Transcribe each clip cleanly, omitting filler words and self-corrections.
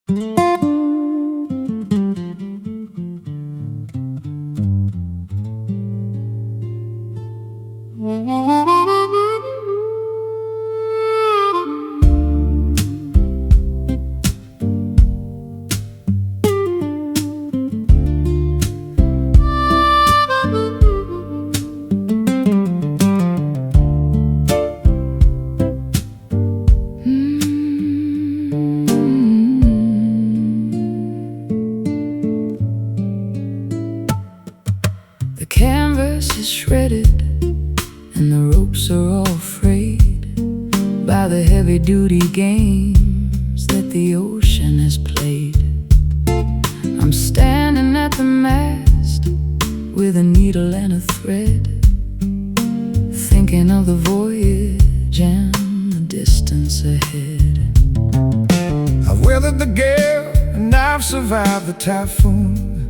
The canvas is shredded and the ropes are all frayed by the heavy-duty games that the ocean has played. I'm standing at the mast with a needle and a thread, thinking of the voyage and the distance ahead. I've weathered the gale and I've survived the typhoon,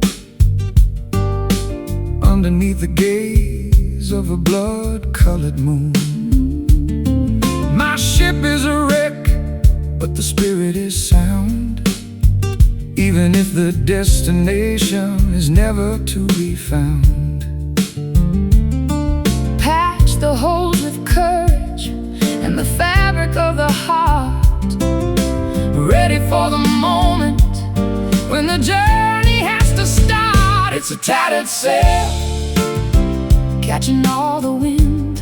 underneath the gaze of a blood-colored moon. My ship is a wreck, but the spirit is sound, even if the destination is never to be found. Patch the holes with courage and the fabric of the heart, ready for the moment when the journey has to start. It's a tattered sail, catching all the wind,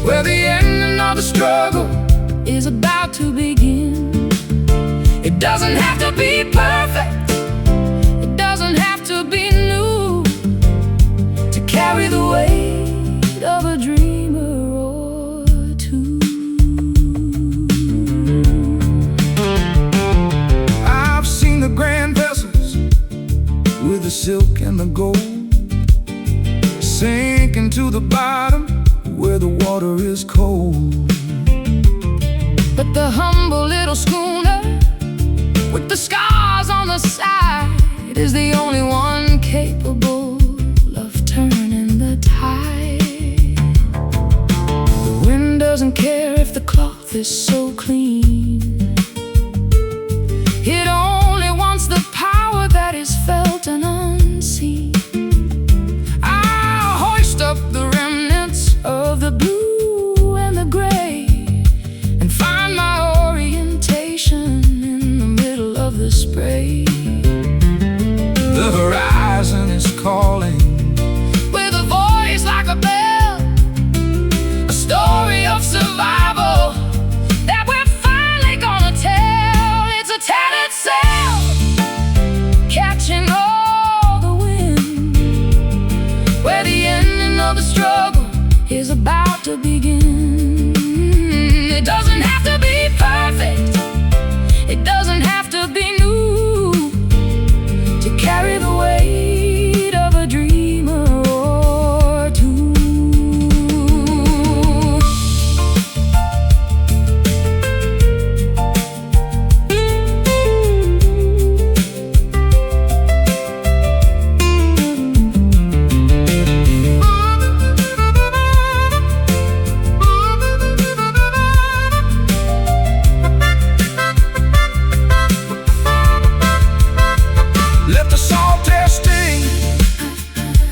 where the ending of the struggle is about to begin. It doesn't have to be perfect, it doesn't have to be new, to carry the weight of a dreamer or two. I've seen the grand vessels with the silk and the gold sink into the bottom where the water is cold. But the humble little schooner with the scars on the side is the only one capable of turning the tide. The wind doesn't care if the cloth is so clean, it only wants the power that is felt and unseen. I'll hoist up the remnants of the blue and the gray and find my orientation in the middle of the spray. The horizon is calling With a voice like a bell, a story of survival that we're finally gonna tell. It's a tattered sail, catching all the wind, where the ending of the struggle is about to begin. It doesn't have to be perfect, it doesn't have to be new, to carry the weight of a dreamer or two. Let the salt air sting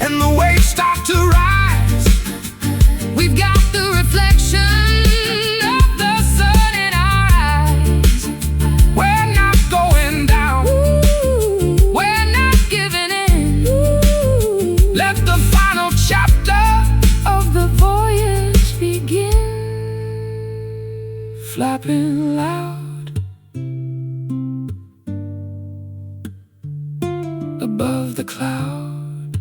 and the waves start to rise. We've got the reflection of the sun in our eyes. We're not going down, We're not giving in. let the final chapter Of the voyage begin. flapping loud above the cloud.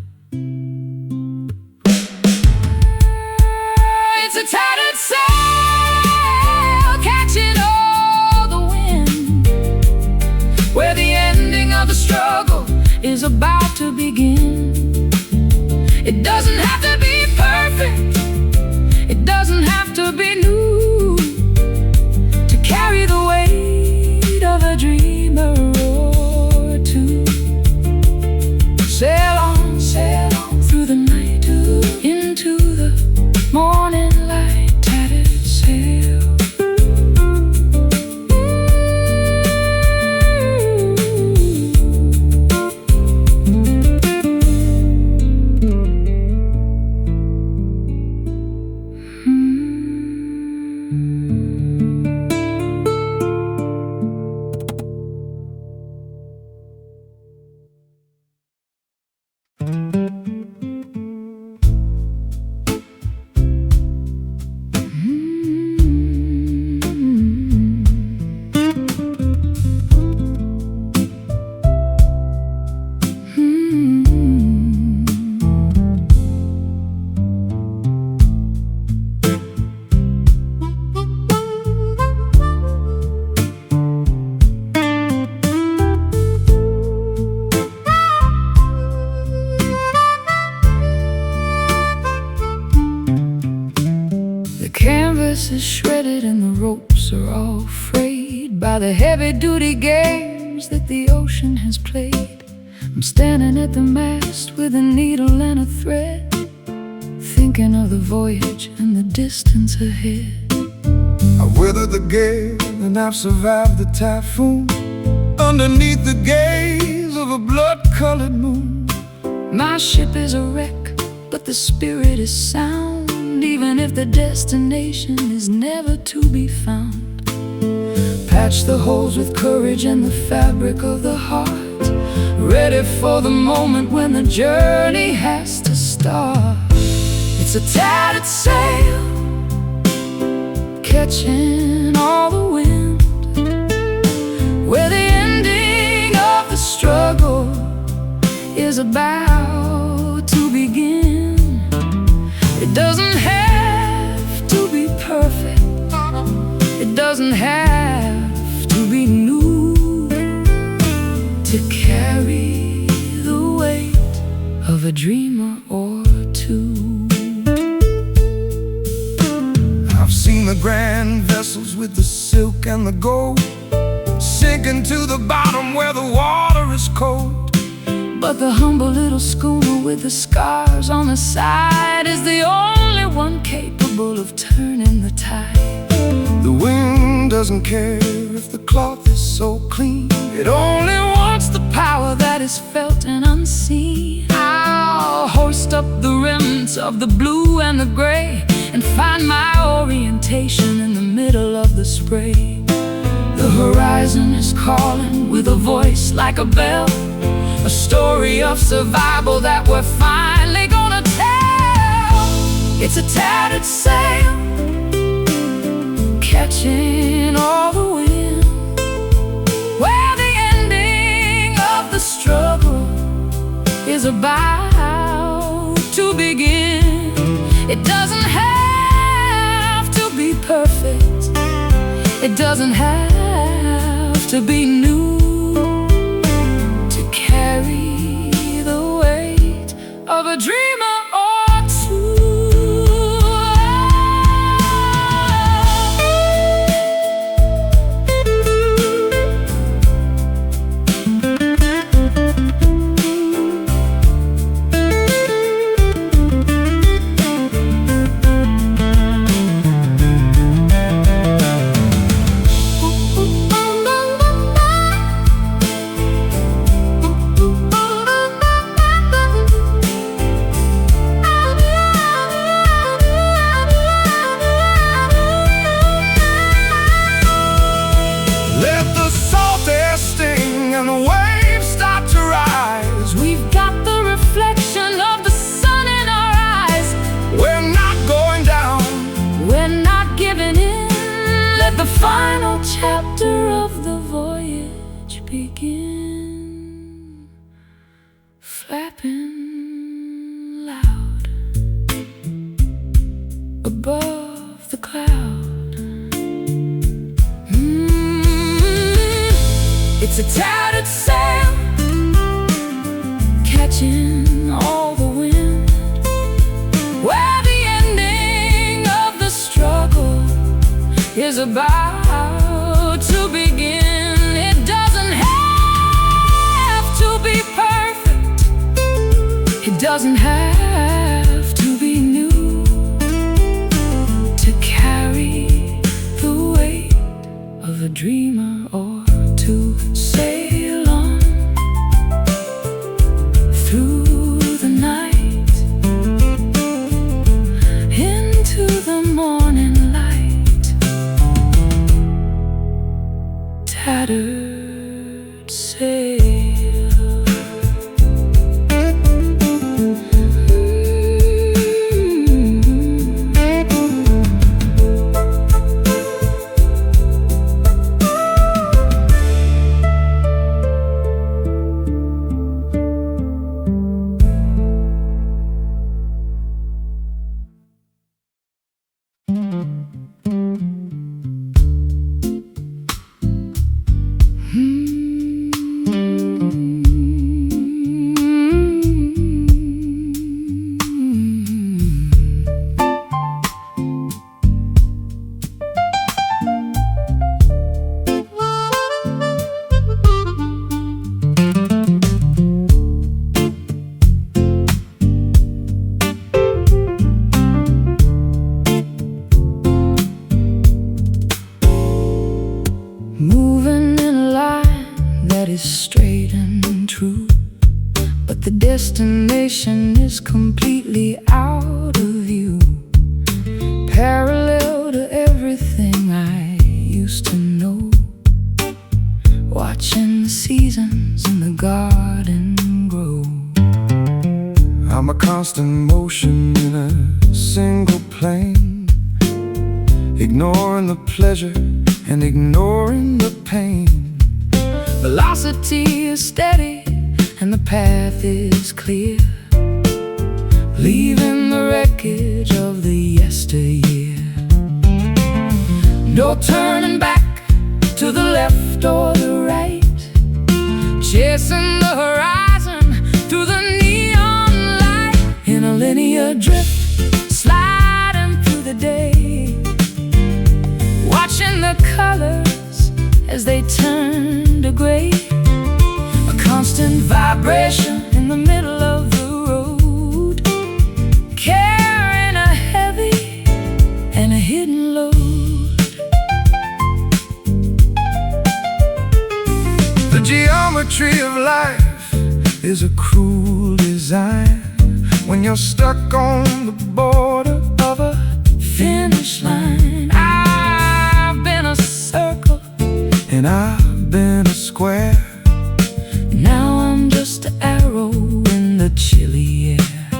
It's a tattered sail, catching all the wind, where the ending of the struggle is about to begin. It doesn't have to be perfect, it doesn't have to be new, to carry the weight of a dreamer or two. Sail on through the night, into the morning light, tattered sail. by the heavy-duty games that the ocean has played. I'm standing at the mast with a needle and a thread, thinking of the voyage and the distance ahead. I've weathered the gale and I've survived the typhoon, underneath the gaze of a blood-colored moon. My ship is a wreck, but the spirit is sound, even if the destination is never to be found. Patch the holes with courage and the fabric of the heart, ready for the moment when the journey has to start. It's a tattered sail, catching all the wind, where the ending of the struggle is about to begin. It doesn't have to be perfect, it doesn't have to be new, to carry the weight of a dreamer or two. I've seen the grand vessels with the silk and the gold sinking to the bottom where the water is cold. But the humble little schooner with the scars on the side is the only one capable of turning the tide. The wind doesn't care if the cloth is so clean, It only wants the power that is felt and unseen. I'll hoist up the remnants of the blue and the gray, and find my orientation in the middle of the spray. The horizon is calling with a voice like a bell, a story of survival that we're finally gonna tell. It's a tattered sail, catching all the wind, where the ending of the struggle is about to begin. It doesn't have to be perfect, it doesn't have to be new, to carry the weight of a dreamer or two. Final chapter of the voyage begin, flapping loud above the cloud. It's a tattered sail, catching all the wind, where the ending of the struggle is about to begin. It doesn't have to be perfect, it doesn't have to be new, to carry the weight of a dreamer or to sail on through the night into the morning light. Tattered sail. that is straight and true, but the destination is completely out of view, parallel to everything I used to know. Watching the seasons in the garden grow. I'm a constant motion in a single plane, ignoring the pleasure and ignoring the pain. Velocity is steady and the path is clear, leaving the wreckage of the yesteryear. No turning back to the left or the right, chasing the horizon through the neon light. In a linear drift, sliding through the day, watching the colors as they turn to gray. A constant vibration in the middle of the road, carrying a heavy and a hidden load. The geometry of life is a cruel design when you're stuck on the border of a finish line. I've been a circle and I've been a square. Now I'm just an arrow in the chilly air.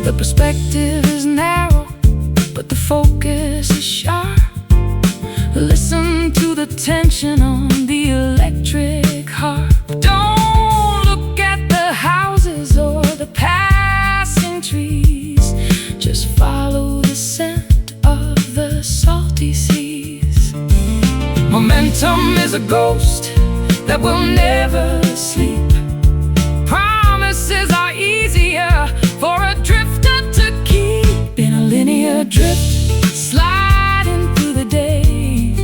The perspective is narrow, but the focus is sharp. Listen to the tension on the electric harp. Don't look at the houses or the passing trees, just follow the scent of the salty seas. Momentum is a ghost that will never sleep. Promises are easier for a drifter to keep. In a linear drift, sliding through the day,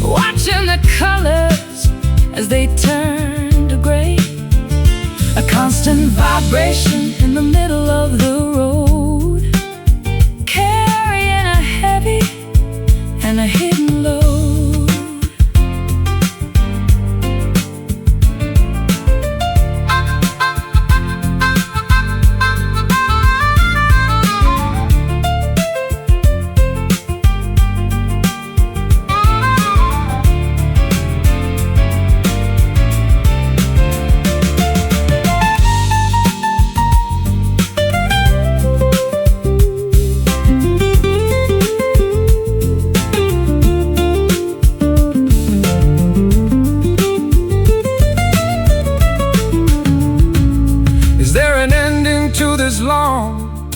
watching the colors as they turn to gray. A constant vibration in the middle of the road, carrying a heavy and a hidden load. To this long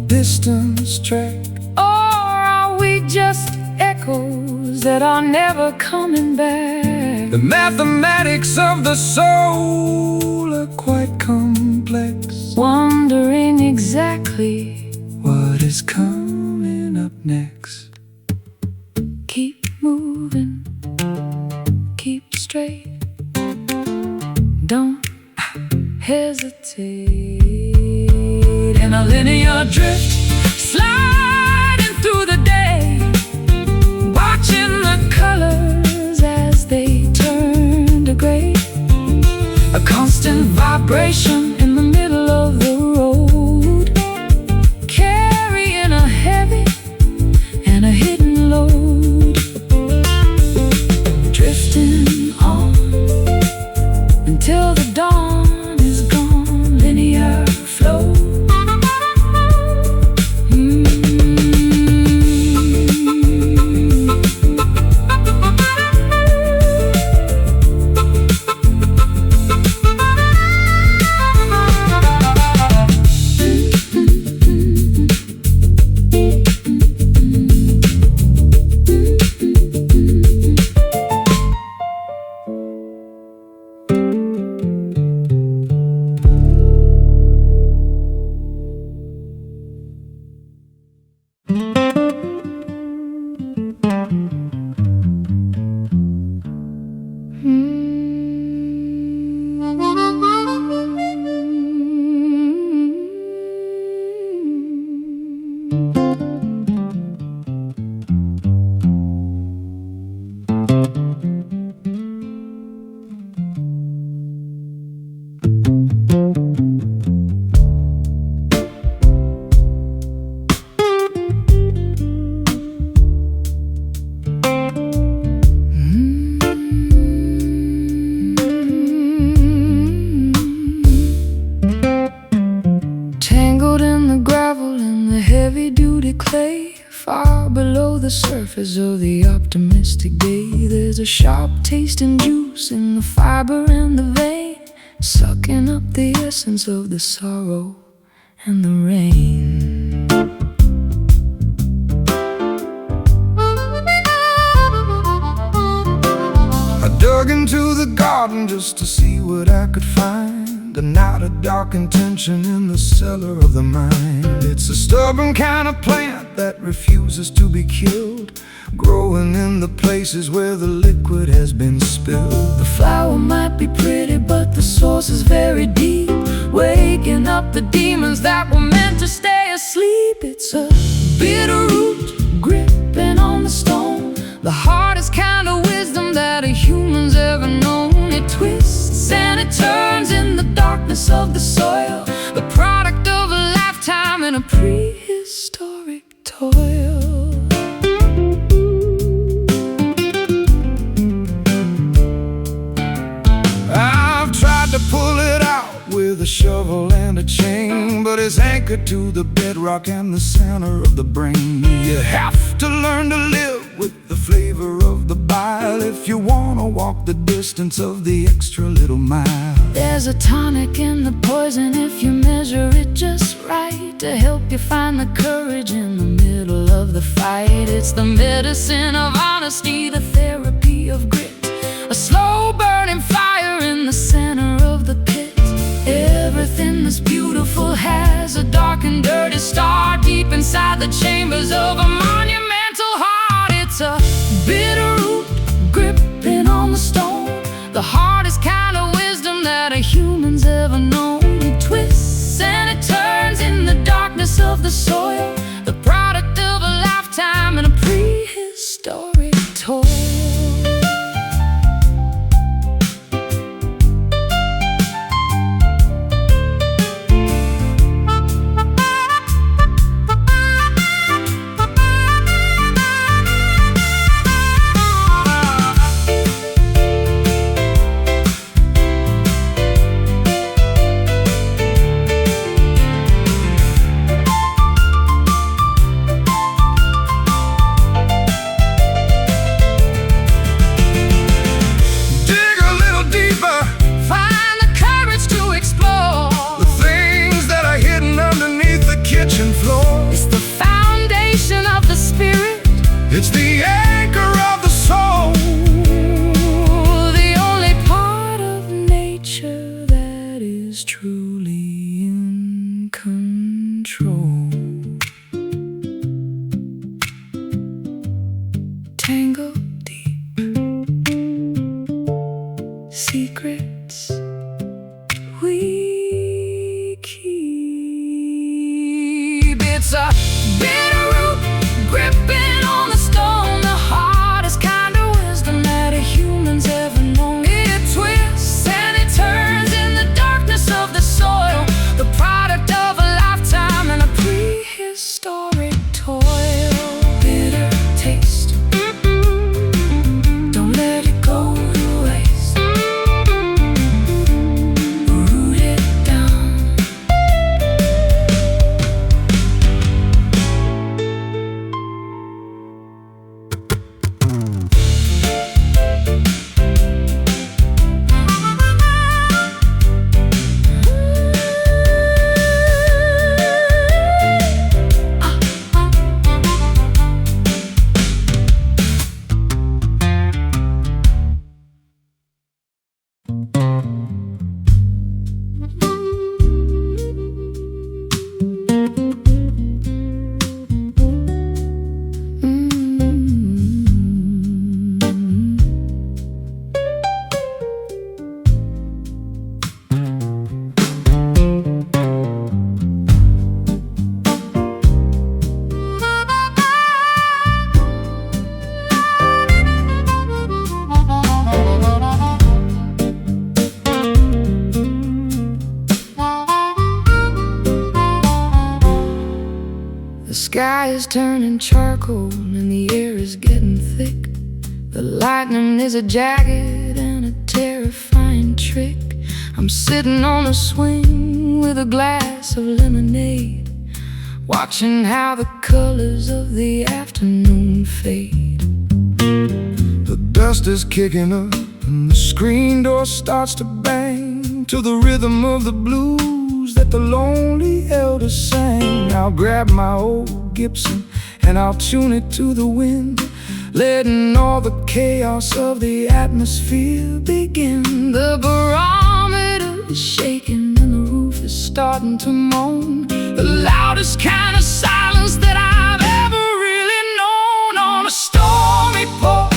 distance trek, or are we just echoes that are never coming back? The mathematics of the soul are quite complex, wondering exactly what is coming up next. Keep moving, keep straight, don't hesitate. In a linear drift, sliding through the day, watching the colors as they turn to gray. A constant vibration in the middle of the road, carrying a heavy and a hidden load. Drifting on until the dawn is gone. Linear flow. a sharp taste and juice in the fiber and the vein, sucking up the essence of the sorrow and the rain. I dug into the garden just to see what I could find, and not a dark intention in the cellar of the mind. It's a stubborn kind of plant that refuses to be killed, growing in the places where the liquid has been spilled. The flower might be pretty, but the source is very deep, waking up the demons that were meant to stay asleep. It's a bitter root gripping on the stone, the hardest kind of wisdom that a human's ever known. It twists and it turns in the darkness of the soil, the product of a lifetime in a prehistoric toil. I've tried to pull it out with a shovel and a chain, but it's anchored to the bedrock and the center of the brain. You have to learn to live with the flavor of the bile if you want to walk the distance of the extra little mile. There's a tonic in the poison if you measure it just right, to help you find the courage in the middle of the fight. It's the medicine of honesty, the therapy of grit, a slow burning fire in the center of the pit. Everything that's beautiful has a dark and dirty star deep inside the chambers of a monumental heart. It's a bitter root gripping on the stone, the hardest kind of wisdom that a human's ever known. It twists and it turns in the darkness of the soil, the product of a lifetime in a prehistoric toil. It's the anchor of the soul, the only part of nature that is truly in control. Tangled deep, secrets we keep. It's a bitter root gripping on the stone, the hardest kind of wisdom that a human's ever known. It twists and it turns in the darkness of the soil, the product of a lifetime in a prehistoric toil. Bitter taste, don't let it go to waste. Root it down. The sky is turning charcoal and the air is getting thick. The lightning is a jagged and a terrifying trick. I'm sitting on a swing with a glass of lemonade, watching how the colors of the afternoon fade. The dust is kicking up and the screen door starts to bang to the rhythm of the blues that the lonely elders sang. I'll grab my old Gibson and I'll tune it to the wind, letting all the chaos of the atmosphere begin. The barometer is shaking and the roof is starting to moan, the loudest kind of silence that I've ever really known. On a stormy porch,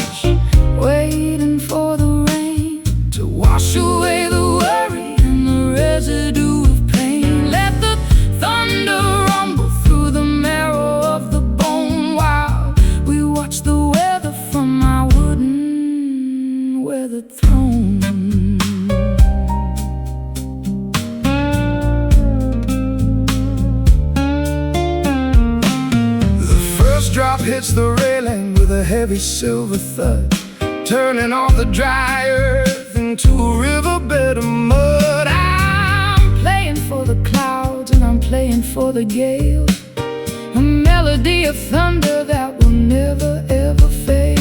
waiting for the rain to wash away the worry and the residue of pain. Let the thunder rumble through the marrow of the bone while we watch the weather from my wooden weathered throne. Drop hits the railing with a heavy silver thud, turning all the dry earth into a riverbed of mud. I'm playing for the clouds and I'm playing for the gales, a melody of thunder that will never ever fade.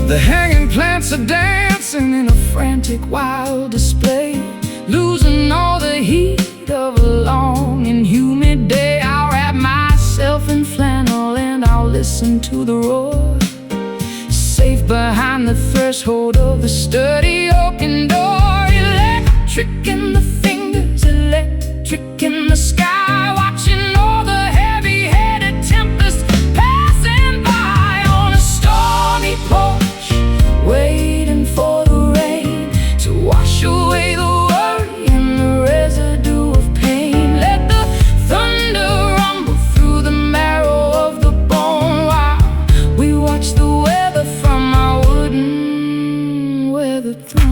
The hanging plants are dancing in a frantic wild display, losing all the heat of a long and humid day. I'll wrap myself in flannel and I'll listen to the roar, safe behind the threshold of the sturdy oaken door. Electric in the fingers, electric in the sky, watching all the heavy-headed tempests passing by. On a stormy porch, waiting for the rain to wash away the worry and the residue of pain. Let the thunder rumble through the marrow of the bone while we watch the weather from our wooden weathered throne.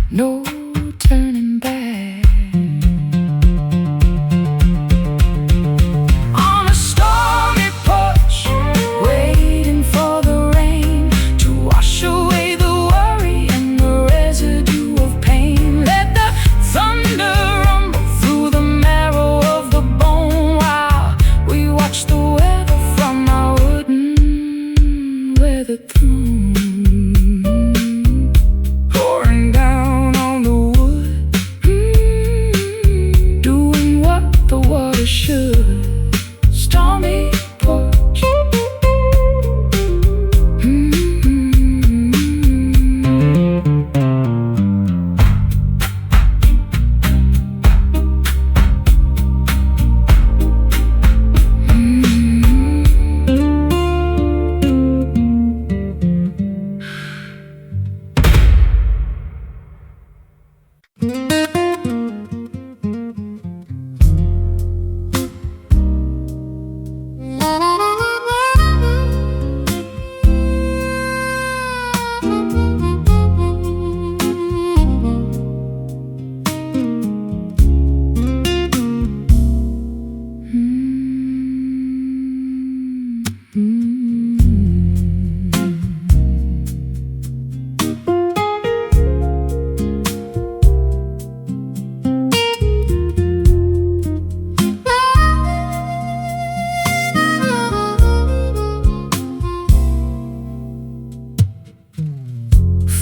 No turning back. On a stormy porch, waiting for the rain to wash away the worry and the residue of pain. Let the thunder rumble through the marrow of the bone while we watch the weather from our wooden weathered throne. Pouring down doing what the water should. Stormy porch.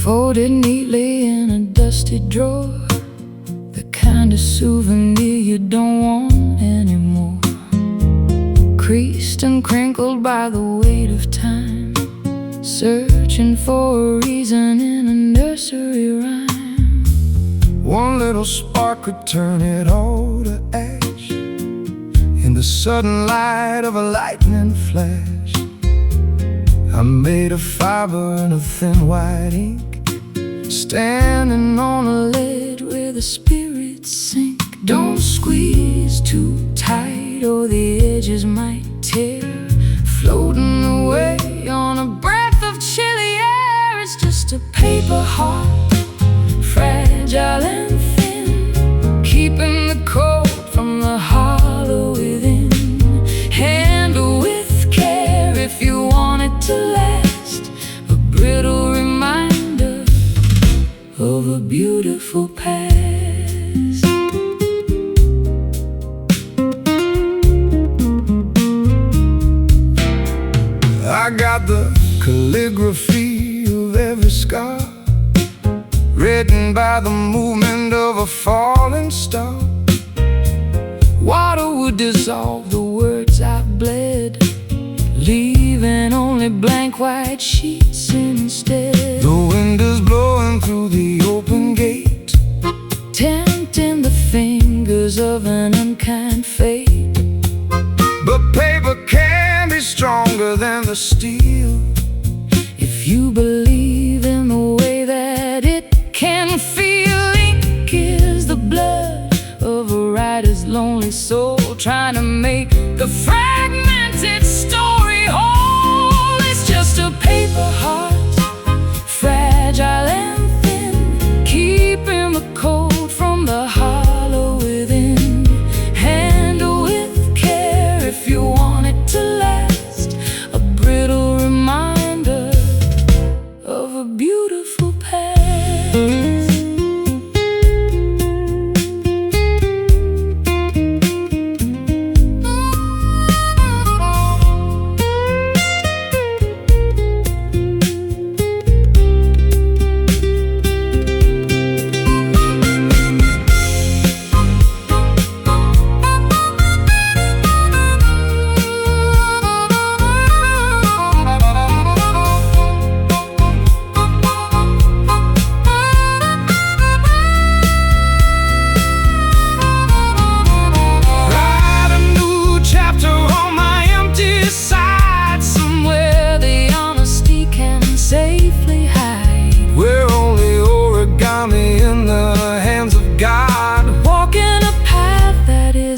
Folded neatly in a dusty drawer, the kind of souvenir you don't want anymore. Creased and crinkled by the weight of time. searching for a reason in a nursery rhyme. One little spark could turn it all to ash in the sudden light of a lightning flash. I'm made of fiber and a thin white ink, standing on a ledge where the spirits sink. Don't squeeze too tight or the edges might tear, floating away on a breath of chilly air. It's just a paper heart, fragile and thin, keeping the cold from the hollow within. Handle with care if you want it to last, a brittle reminder of a beautiful past. I got the calligraphy of every scar, written by the movement of a falling star. Water would dissolve the words I bled, leaving only blank white sheets instead. The wind is blowing through the open gate, tempting the fingers of an unkind fate. but paper can be stronger than the steel, if you believe in the way that it can feel. Ink is the blood of a writer's lonely soul, trying to make the fragmented story whole. It's just a paper heart, fragile and thin, keeping the cold from the hollow within. Handle with care if you want it to last, a brittle reminder of a beautiful past.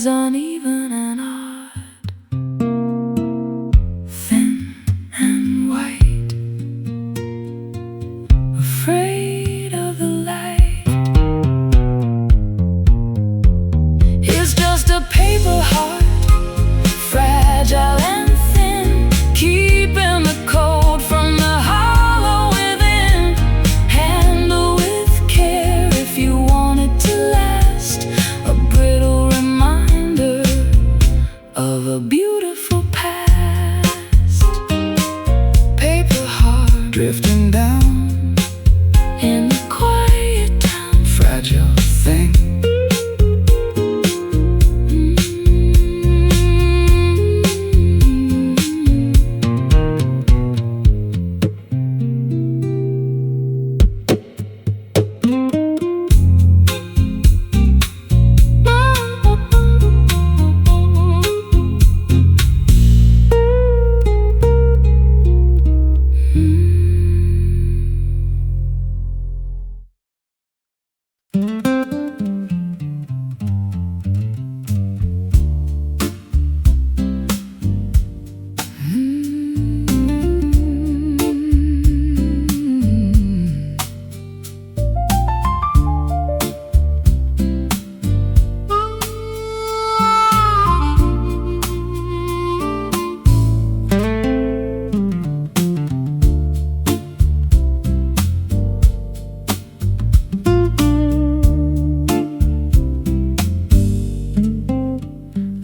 Uneven and odd, thin and white, afraid of the light. It's just a paper heart, fragile and thin, keeping the cold from the hollow within. Handle with care if you want it to last, a brittle of a beautiful past. paper heart drifting down in the quiet town, fragile thing.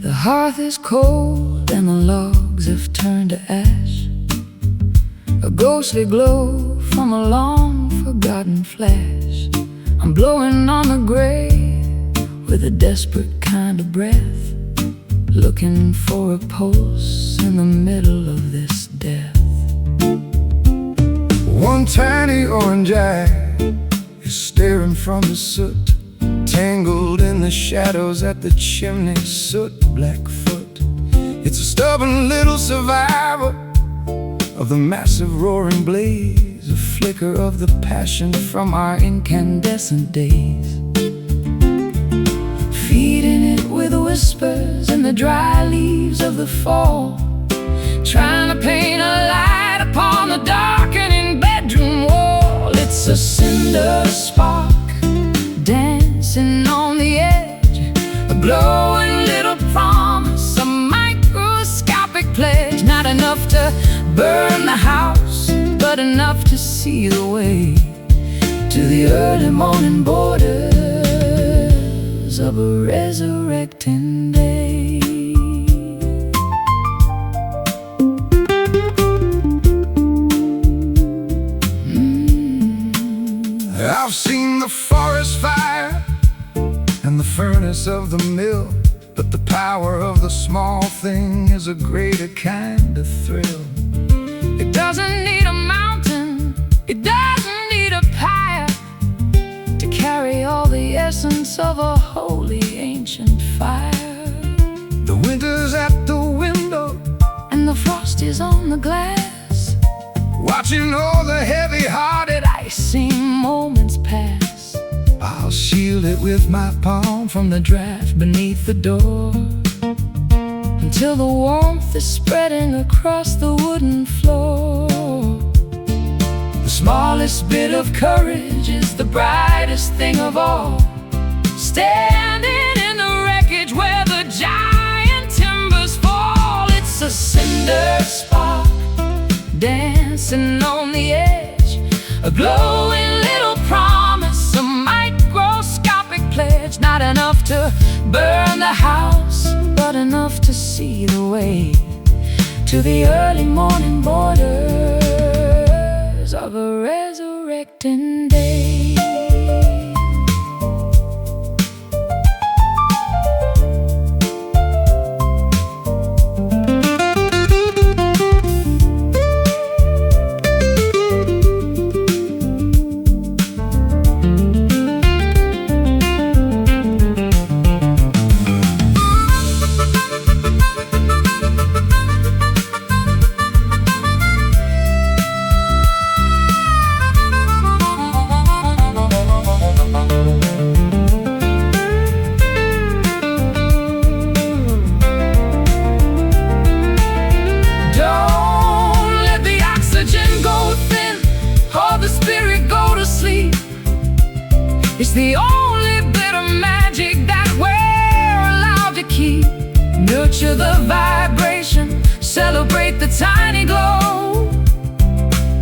The hearth is cold and the logs have turned to ash, a ghostly glow from a long forgotten flash. I'm blowing on the grave with a desperate kind of breath, looking for a pulse in the middle of this death. one tiny orange eye is staring from the soot, tangled in the shadows at the chimney, soot Blackfoot. It's a stubborn little survivor of the massive roaring blaze, a flicker of the passion from our incandescent days. Feeding it with whispers in the dry leaves of the fall, trying to paint a light upon the darkening bedroom wall. It's a cinder spark dancing on the edge, a glowing little promise, a microscopic pledge. Not enough to burn the house, but enough to see the way to the early morning borders of a resurrecting day. I've seen the forest fire and the furnace of the mill, but the power of the small thing is a greater kind of thrill. It doesn't need a mountain, it doesn't need a pyre to carry all the essence of a holy ancient fire. The winter's at the window and the frost is on the glass, watching all the heavy-hearted icy moments pass. I'll shield it with my palm from the draft beneath the door, until the warmth is spreading across the wooden floor. The smallest bit of courage is the brightest thing of all, standing in the wreckage where the giant timbers fall. It's a cinder spark dancing on the edge, a glowing little promise, a microscopic pledge. Not enough to burn the house, but enough to see the way to the early morning borders of a resurrecting day. It's the only bit of magic that we're allowed to keep. Nurture the vibration, celebrate the tiny glow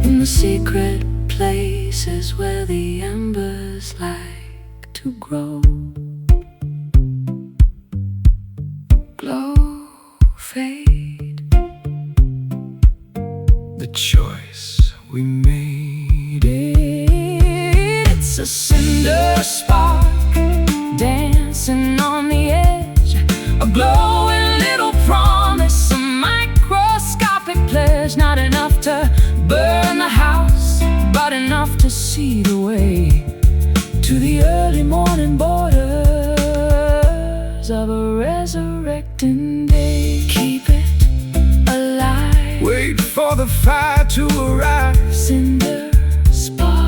in the secret places where the embers like to grow. Glow, fade, the choice we made it's a cinder spark dancing on the edge, a glowing little promise, a microscopic pledge. Not enough to burn the house, but enough to see the way to the early morning borders of a resurrecting day. Keep it alive, wait for the fire to arrive. Cinder spark,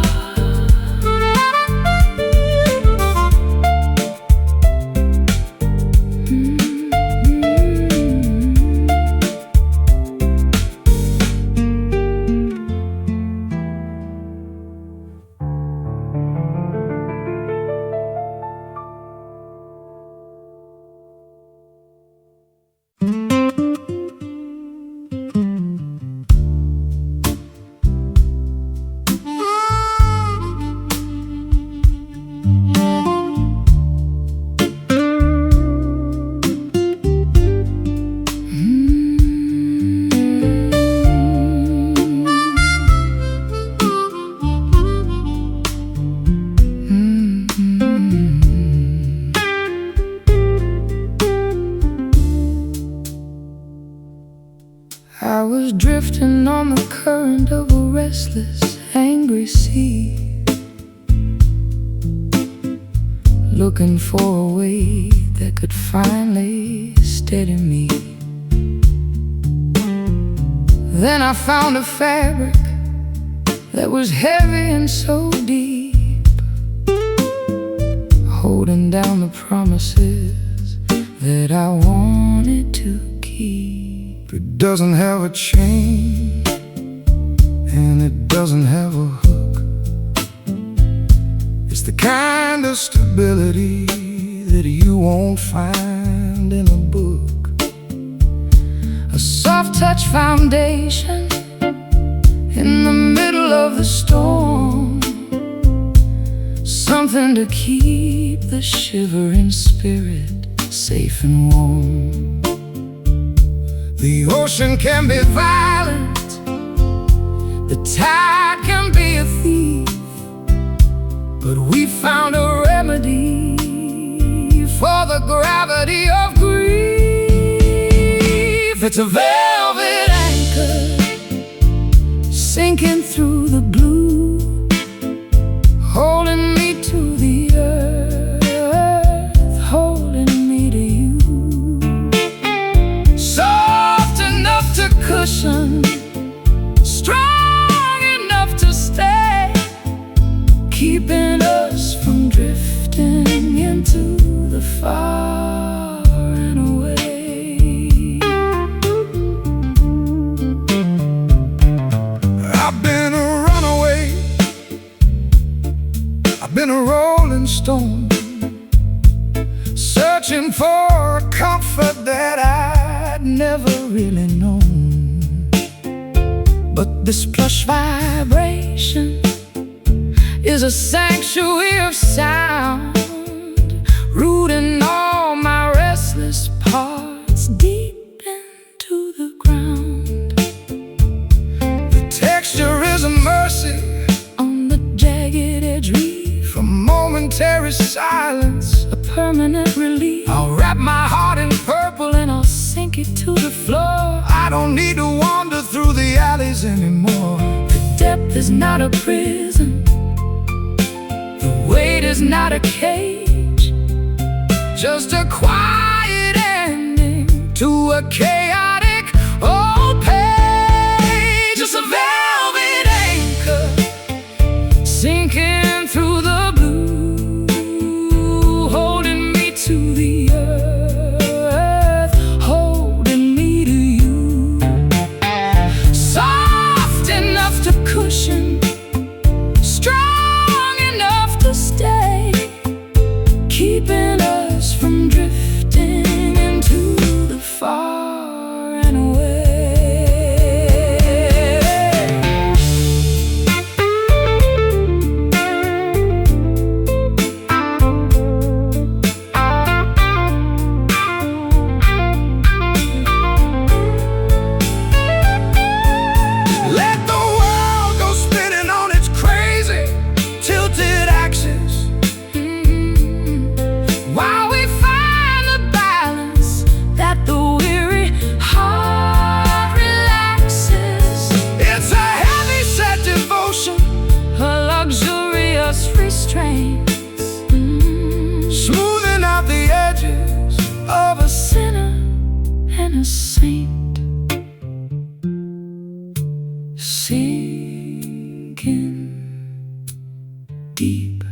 angry sea, looking for a way that could finally steady me. Then I found a fabric that was heavy and so deep, holding down the promises that I wanted to keep. It doesn't have a chain, and it doesn't have a hook. It's the kind of stability that you won't find in a book. A soft-touch foundation in the middle of the storm, something to keep the shivering spirit safe and warm. The ocean can be violent, the tide can be a thief, but we found a remedy for the gravity of grief. It's a velvet anchor sinking through the blue, holding me to the earth, holding me to you. Soft enough to cushion, strong enough to stay, keeping us from drifting into the far and away. I've been a runaway, I've been a rolling stone, searching for a comfort that I'd never really known. But this plush vibration is a sanctuary of sound, rooting all my restless parts deep into the ground. The texture is a mercy on the jagged edge reef, from momentary silence, a permanent relief. I'll wrap my heart in purple and I'll sink it to the floor. I don't need to wander through the alleys anymore. The depth is not a prison, the weight is not a cage, just a quiet ending to a chaotic old page. Just a velvet anchor sinking through the blue, holding me to the earth, holding me to you. Soft enough to cushion, strong enough to stay, keeping us from drifting into the far and away. Let the world go spinning on its crazy, tilted axis, while we find the balance that the weary heart relaxes. It's a heavy set devotion, a luxurious restraint, smoothing out the edges of a sinner and a saint, sinking deep.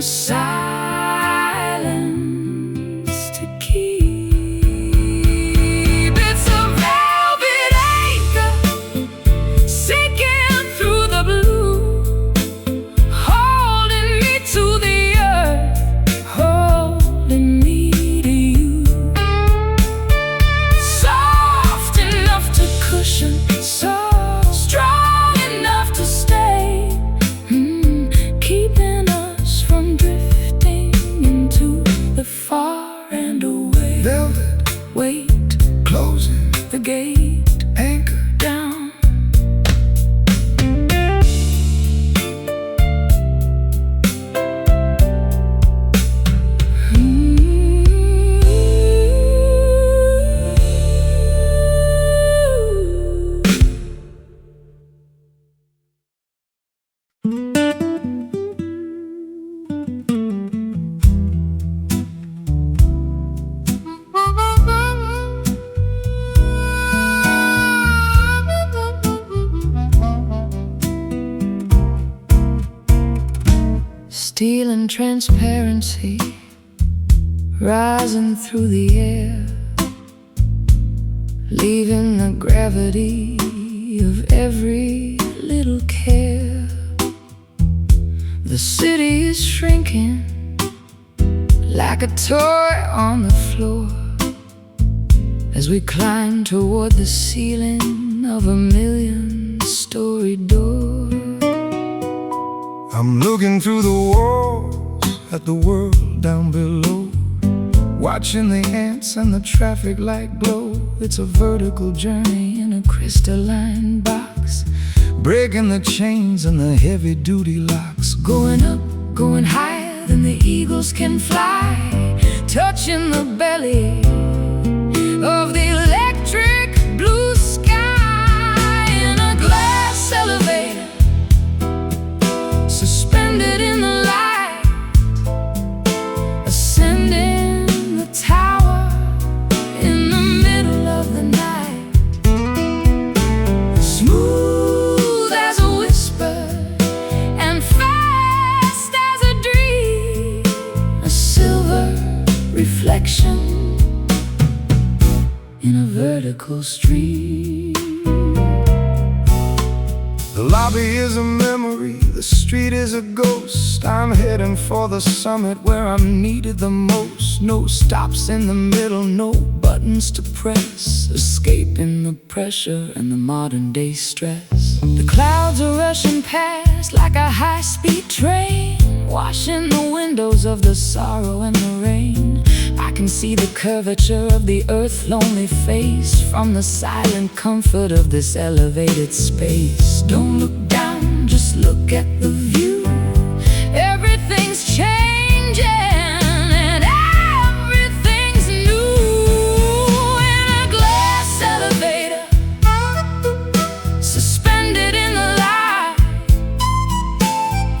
Silence to keep. It's a velvet anchor sinking through the blue, holding me to the earth, holding me to you. Soft enough to cushion, so strong enough to stay, steel and transparency rising through the air, leaving the gravity of every little care. The city is shrinking like a toy on the floor as we climb toward the ceiling of a million-story door. I'm looking through the walls at the world down below, watching the ants and the traffic light glow. It's a vertical journey in a crystalline box, breaking the chains and the heavy-duty locks. Going up, going higher than the eagles can fly, touching the belly of the electric blue sky. In a glass elevator, suspended in the light, ascending the tower in the middle of the night. Smooth as a whisper and fast as a dream, a silver reflection in a vertical stream. The lobby is a memory, the street is a ghost. I'm heading for the summit where I'm needed the most. No stops in the middle, no buttons to press, escaping the pressure and the modern day stress. The clouds are rushing past like a high-speed train, washing the windows of the sorrow and the rain. I can see the curvature of the earth's lonely face from the silent comfort of this elevated space. Don't look down, just look at the view. Everything's changing and everything's new. In a glass elevator, suspended in the light,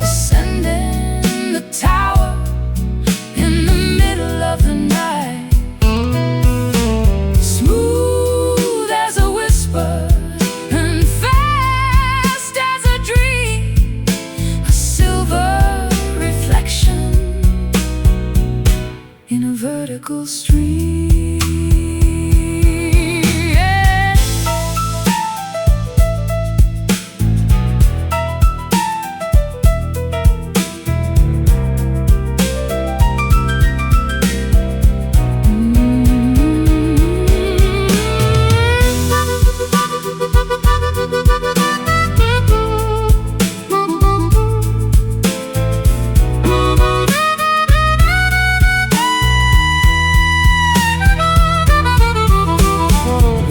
ascending the tower in the middle of the night. Smooth as a whisper and fast as a dream, a silver reflection in a vertical stream. Yeah.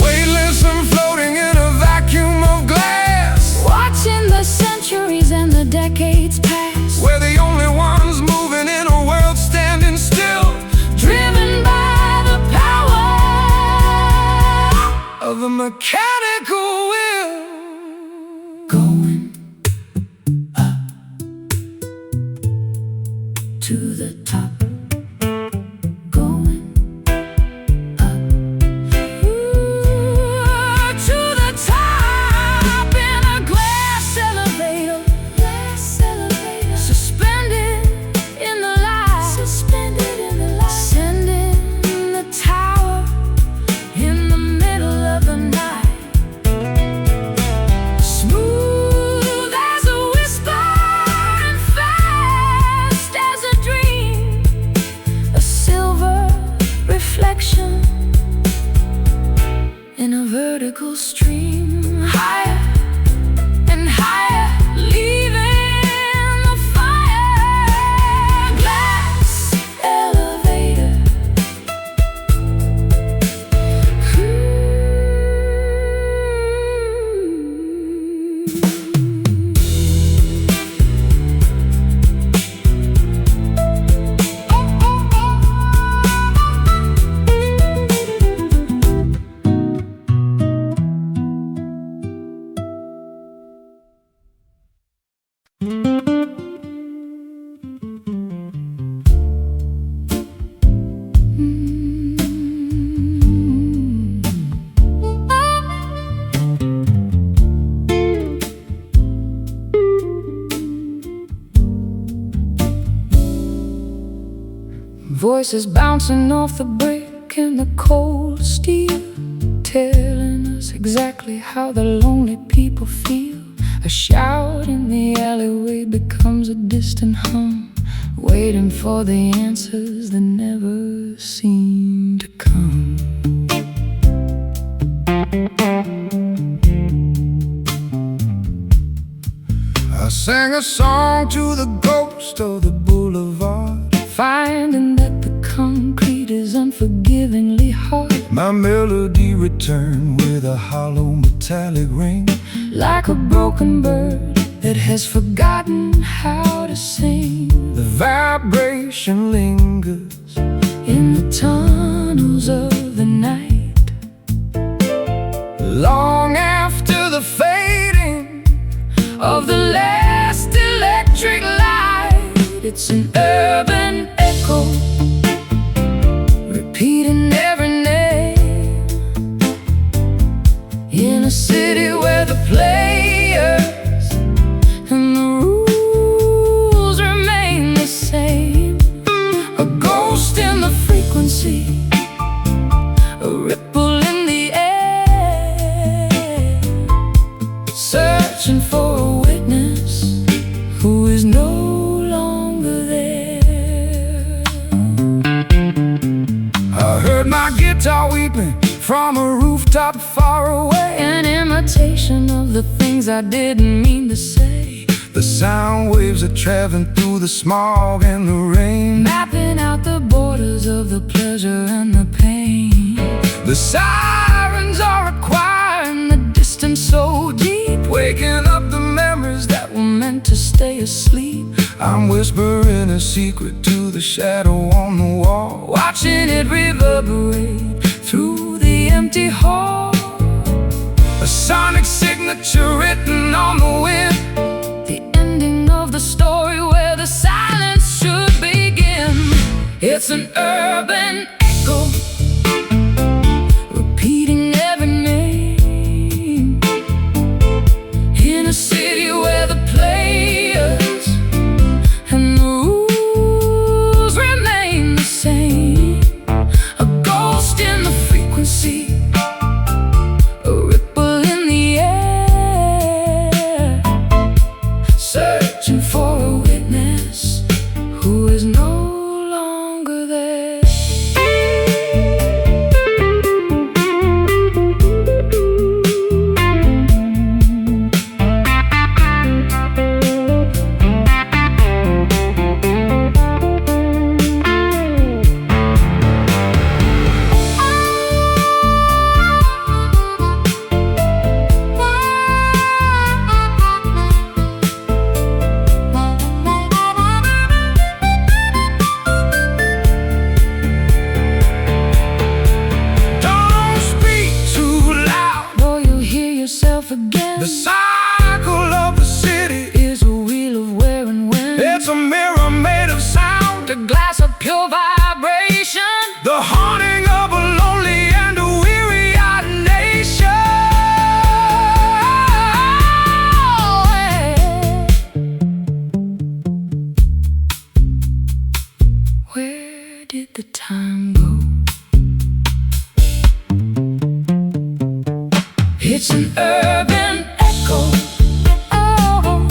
Weightless and floating in a vacuum of glass, Watching the centuries and the decades pass, we're the only ones moving in a world standing still, driven by the power of a mechanical will. going up to the top, going up to the top. In a glass elevator, suspended in the light, ascending the tower in the middle of the night. Smooth as a whisper and fast as a dream, a silver reflection in a vertical stream. Higher and higher, leaving the fire. Glass elevator. Voices bouncing off the brick in the cold steel, telling us exactly how the lonely people feel. A shout in the alleyway becomes a distant hum, waiting for the answers that never seem to come. I sang a song to the ghost of the boulevard, finding that the concrete is unforgivingly hard. My melody returned with a hollow metallic ring, like a broken bird that has forgotten how to sing. The vibration lingers in the tunnels of the night, long after the fading of the last electric light. It's an urban echo, repeating every name, in a city where the players and the rules remain the same. A ghost in the frequency, a ripple in the air, searching for a witness who is no longer there. I heard my guitar weeping from a rooftop far away, an imitation of the things I didn't mean to say. The sound waves are traveling through the smog and the rain, mapping out the borders of the pleasure and the pain. The sirens are a choir in the distance so deep, waking up the memories that were meant to stay asleep. I'm whispering a secret to the shadow on the wall, watching it reverberate through the empty hall. A sonic signature written on the wind, the ending of the story where the silence should begin. It's an urban echo, repeating every name, in a city where the players and the rules remain the same. A ghost in the frequency, a ripple in the air, searching for a witness who is no longer there. Again. The cycle of the city is a wheel of wear and wind. It's a mirror made of sound, a glass of pure vibration, the haunting of a lonely and a weary-eyed nation. Where did the time go? It's an urban echo, oh,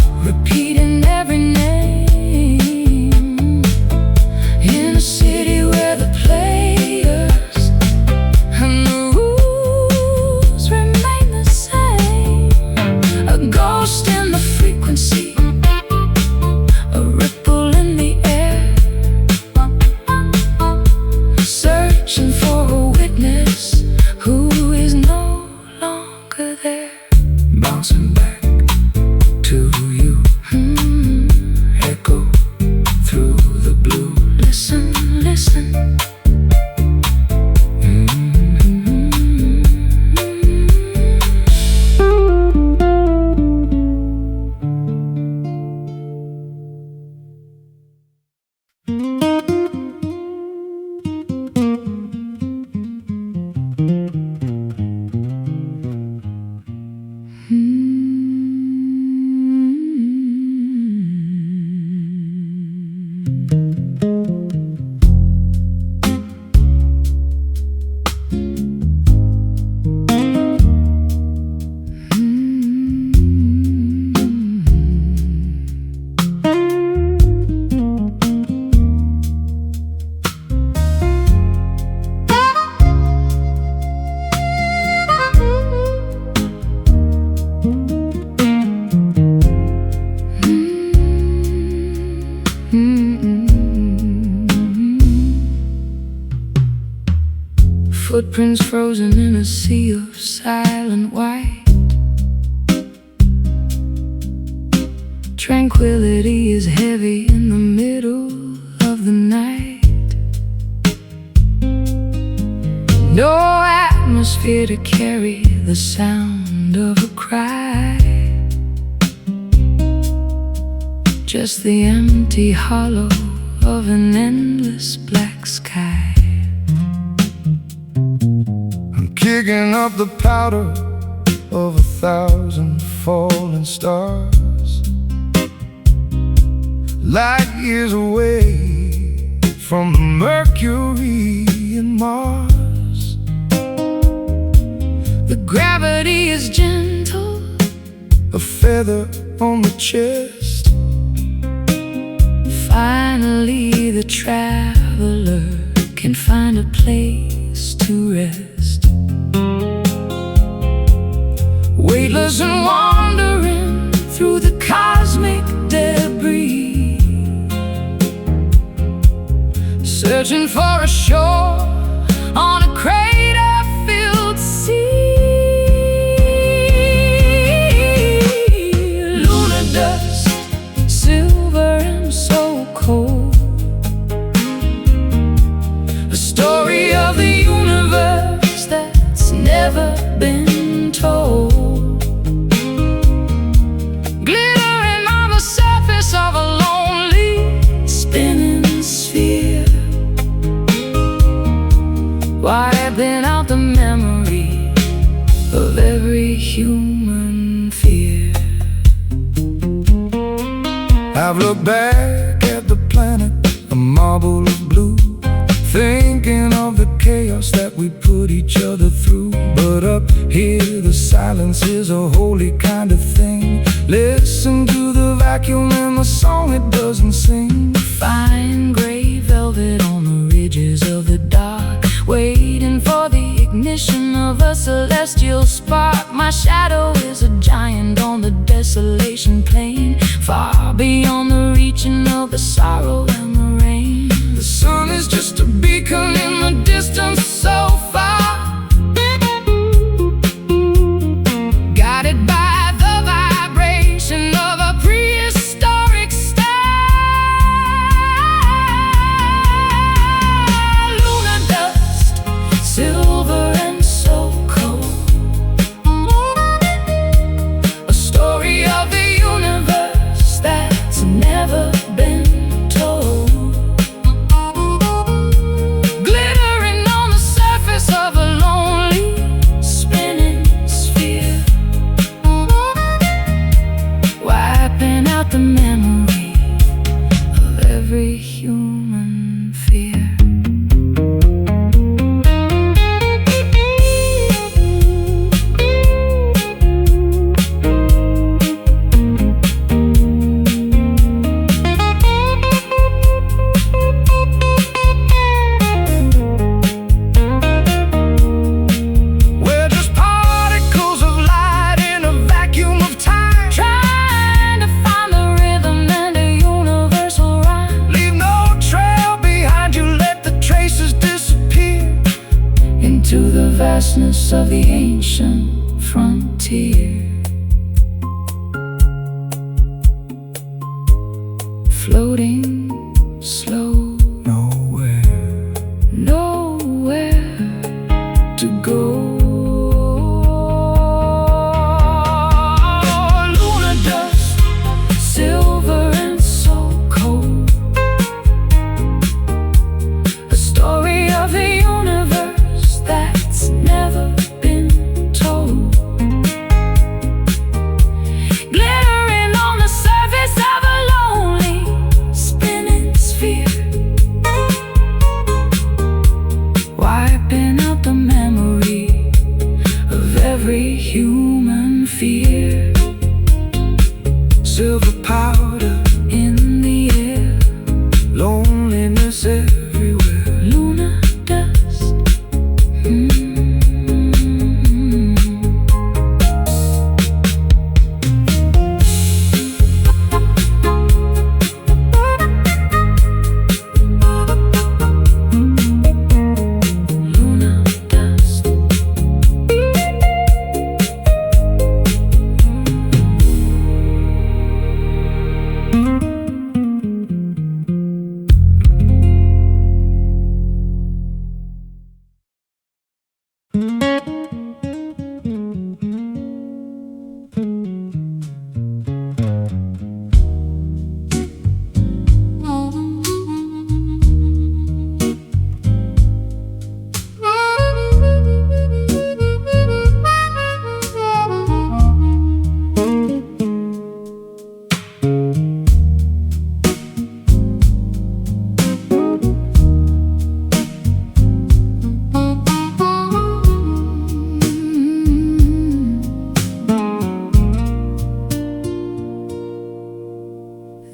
footprints frozen in a sea of silent white. Tranquility is heavy in the middle of the night. No atmosphere to carry the sound of a cry. Just the empty hollow of an endless black sky. I'm kicking up the powder of 1,000 falling stars, light years away from Mercury and Mars. The gravity is gentle, a feather on the chest. Finally the traveler can find a place to rest. Weightless and wandering through the cosmic debris, searching for a shore on a crater-filled sea. Lunar dust, silver and so cold, a story of the universe that's never been told. Glittering on the surface of a lonely spinning sphere, wiping out the memory of every human fear. I've looked back at the planet, a marble of blue, thinking of the chaos that we put each other through. But up here the silence is a holy kind of thing. Listen to the vacuum and the song it doesn't sing. Fine gray velvet on the ridges of the dark, waiting for the ignition of a celestial spark. My shadow is a giant on the desolation plain, far beyond the reaching of the sorrow and the rain. The sun is just a beacon in the distance so far, guided by the vibration of a prehistoric star. Lunar dust, silver and so cold, a story of the universe that's never been told. Glittering on the surface of a lonely spinning sphere, wiping out the memory of every human fear. we're just particles of light in a vacuum of time. Trying to find the rhythm and a universal rhyme. Leave no trail behind you, let the traces disappear Into the vastness of the ancient frontier, floating slow, nowhere. nowhere to go. Lunar dust, silver and so cold, a story of the universe that's never been told. Glittering on the surface of a lonely spinning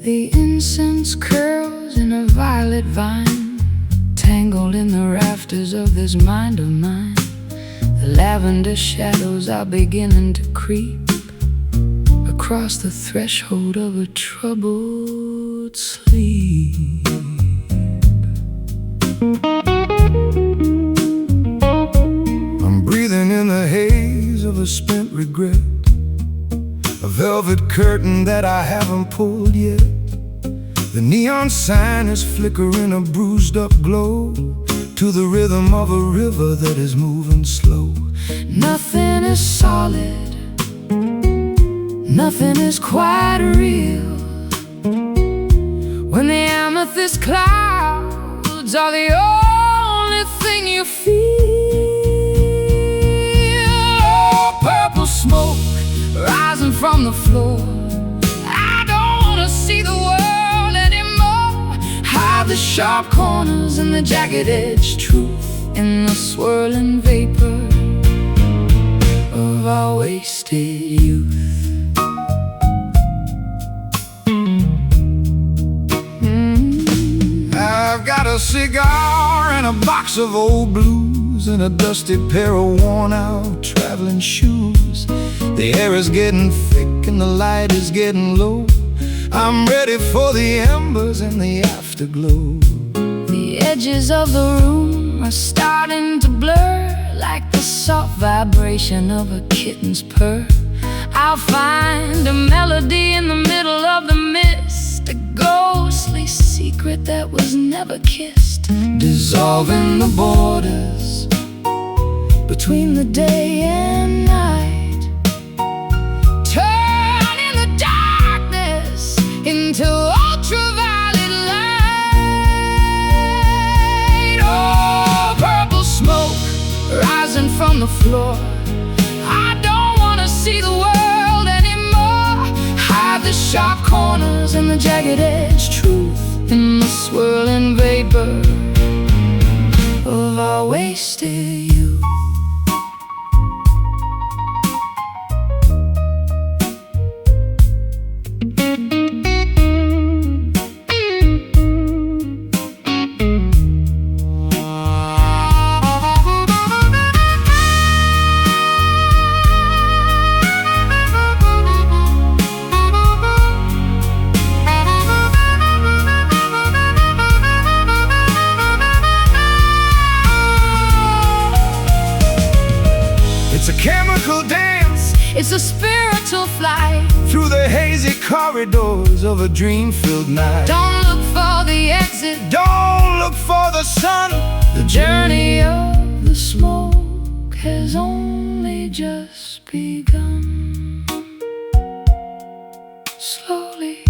The incense curls in a violet vine, tangled in the rafters of this mind of mine. The lavender shadows are beginning to creep across the threshold of a troubled sleep. I'm breathing in the haze of a spent regret, a velvet curtain that I haven't pulled yet. The neon sign is flickering a bruised up glow to the rhythm of a river that is moving slow. Nothing is solid, nothing is quite real, when the amethyst clouds are the only thing you feel. Oh, purple smoke rising from the floor, I don't wanna see the world anymore. Hide the sharp corners and the jagged-edged truth in the swirling vapor of our wasted youth. I've got a cigar and a box of old blues and a dusty pair of worn-out traveling shoes. The air is getting thick and the light is getting low. I'm ready for the embers and the afterglow. The edges of the room are starting to blur, like the soft vibration of a kitten's purr. I'll find a melody in the middle of the mist, a ghostly secret that was never kissed, dissolving the borders between the day and night, turning the darkness into ultraviolet light. Oh, purple smoke rising from the floor, I don't wanna see the world anymore. Hide the sharp corners and the jagged-edged truth in the swirling vapor of our wasted youth. It's a chemical dance, It's a spiritual flight through the hazy corridors of a dream-filled night. Don't look for the exit, Don't look for the sun. the journey of the smoke has only just begun. Slowly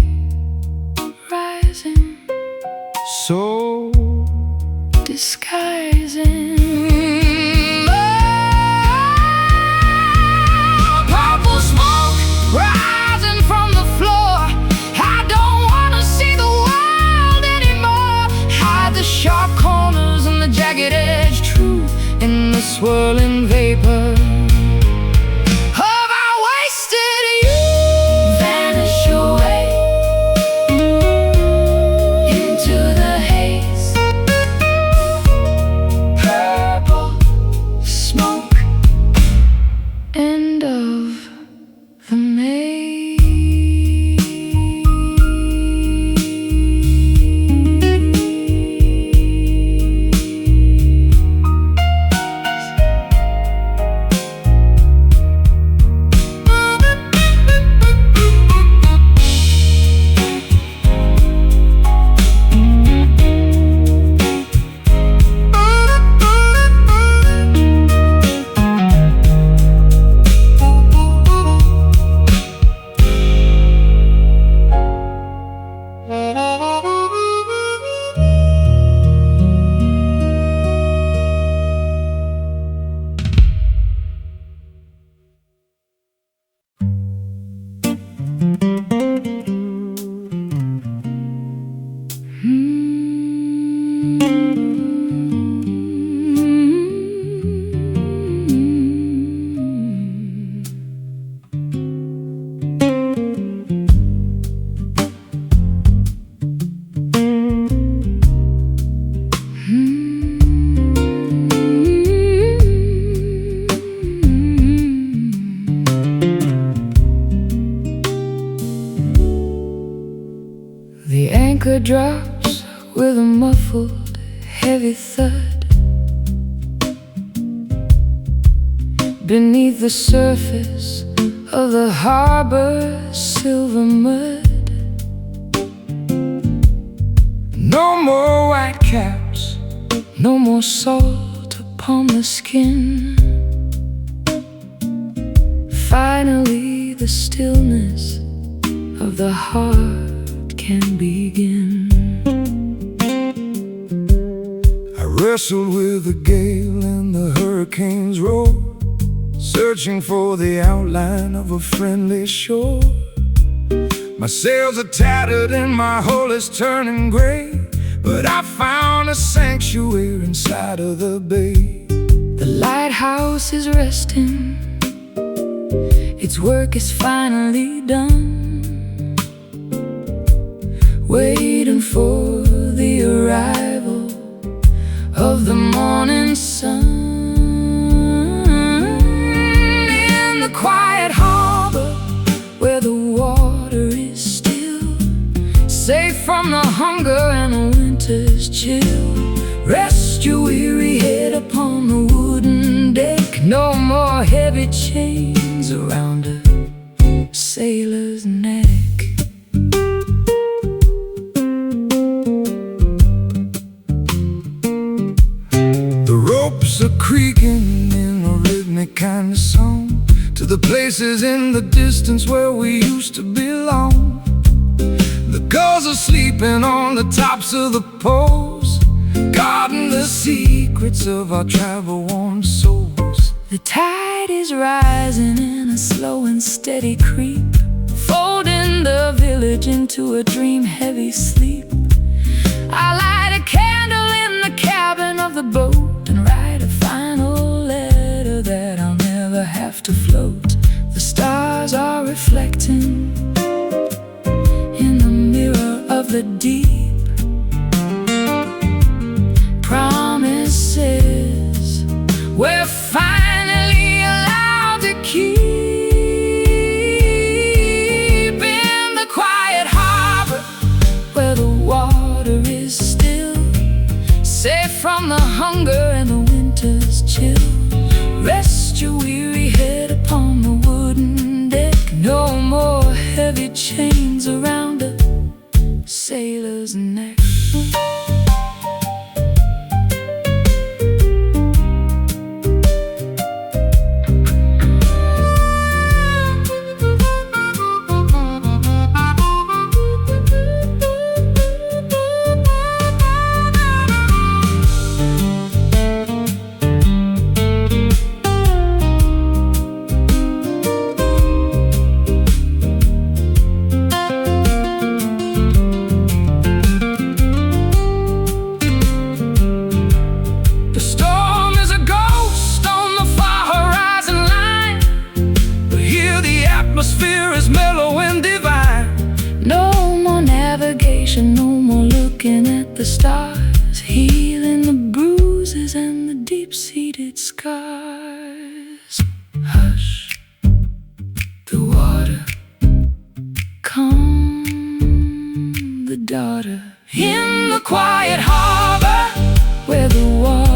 rising, So disguising. Purple smoke rising from the floor, I don't wanna see the world anymore. Hide the sharp corners and the jagged-edged truth in the swirling vapor of our wasted youth. Vanish away into the haze. Purple smoke, end of the maze. anchor drops with a muffled, heavy thud. Beneath the surface of the harbor's silver mud. No more white caps, no more salt upon the skin. Finally, the stillness of the heart can begin. I wrestled with the gale and the hurricane's roar, searching for the outline of a friendly shore. My sails are tattered and my hull is turning gray, but I found a sanctuary inside of the bay. The lighthouse is resting, its work is finally done, waiting for the arrival of the morning sun. In the quiet harbor where the water is still, safe from the hunger and the winter's chill, rest your weary head upon the wooden deck. No more heavy chains around a sailor's neck. The ropes are creaking in a rhythmic kind of song, to the places in the distance where we used to belong. The gulls are sleeping on the tops of the poles, guarding the secrets of our travel-worn souls. The tide is rising in a slow and steady creep, folding the village into a dream-heavy sleep. I light a candle in the cabin of the boat and write a final letter that I'll never have to float. The stars are reflecting in the mirror of the deep. Promises we're finally allowed to keep. In the quiet harbor where the water is still, safe from the hunger and the winter's chill, rest your weary head upon the wooden deck. No more heavy chains around a sailor's neck. Atmosphere is mellow and divine. No more navigation, no more looking at the stars, healing the bruises and the deep-seated scars. Hush, the water, come, the daughter. In the quiet harbor where the water